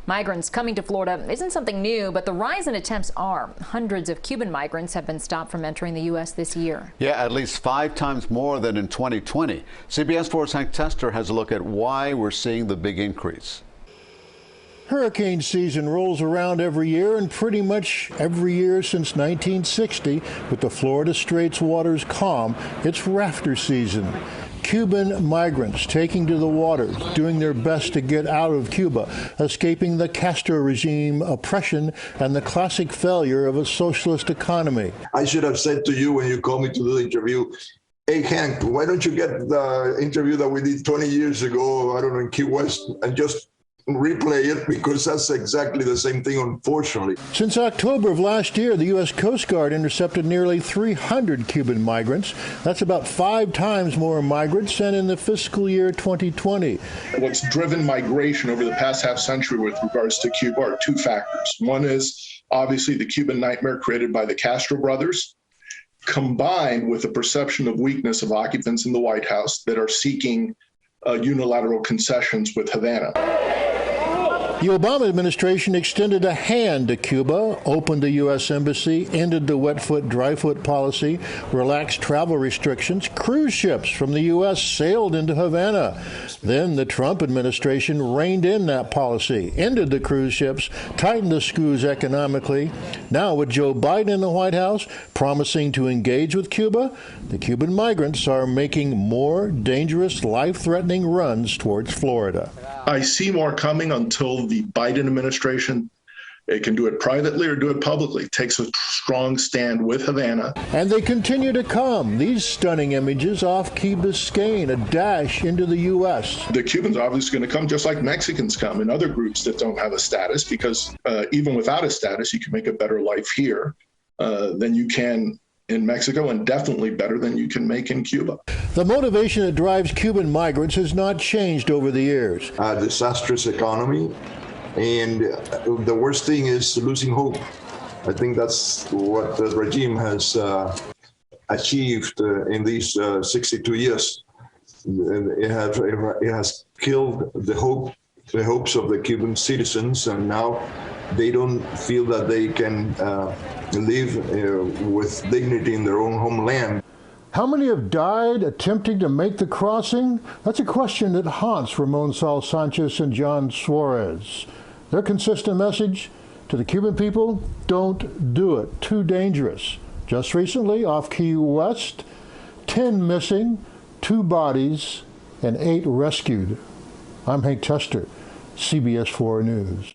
Migrants coming to Florida isn't something new, but the rise in attempts are. Hundreds of Cuban migrants have been stopped from entering the U.S. this year. Yeah, at least 5 times more than in 2020. CBS 4's Hank Tester has a look at why we're seeing the big increase. Hurricane season rolls around every year, and pretty much every year since 1960, with the Florida Straits waters calm, it's rafter season. Cuban migrants taking to the waters, doing their best to get out of Cuba, escaping the Castro regime oppression and the classic failure of a socialist economy. I should have said to you when you called me to do the interview, hey, Hank, why don't you get the interview that we did 20 years ago, I don't know, in Key West, and just replay it, because that's exactly the same thing, unfortunately. Since October of last year, the U.S. Coast Guard intercepted nearly 300 Cuban migrants. That's about 5 times more migrants than in the fiscal year 2020. What's driven migration over the past half century with regards to Cuba are 2 factors. One is obviously the Cuban nightmare created by the Castro brothers, combined with the perception of weakness of occupants in the White House that are seeking unilateral concessions with Havana. The Obama administration extended a hand to Cuba, opened a U.S. embassy, ended the wet foot, dry foot policy, relaxed travel restrictions. Cruise ships from the U.S. sailed into Havana. Then the Trump administration reined in that policy, ended the cruise ships, tightened the screws economically. Now, with Joe Biden in the White House promising to engage with Cuba, the Cuban migrants are making more dangerous, life-threatening runs towards Florida. I see more coming until the Biden administration, it can do it privately or do it publicly, takes a strong stand with Havana. And they continue to come. These stunning images off Key Biscayne, a dash into the U.S. The Cubans are obviously going to come just like Mexicans come and other groups that don't have a status, because even without a status, you can make a better life here than you can in Mexico, and definitely better than you can make in Cuba. The motivation that drives Cuban migrants has not changed over the years. A disastrous economy, and the worst thing is losing hope. I think that's what the regime has achieved in these 62 years. It has killed the hopes of the Cuban citizens, and now they don't feel that they can live with dignity in their own homeland. How many have died attempting to make the crossing? That's a question that haunts Ramon Sal Sanchez and John Suarez. Their consistent message to the Cuban people: don't do it, too dangerous. Just recently, off Key West, 10 missing, 2 bodies, and 8 rescued. I'm Hank Tester, CBS 4 News.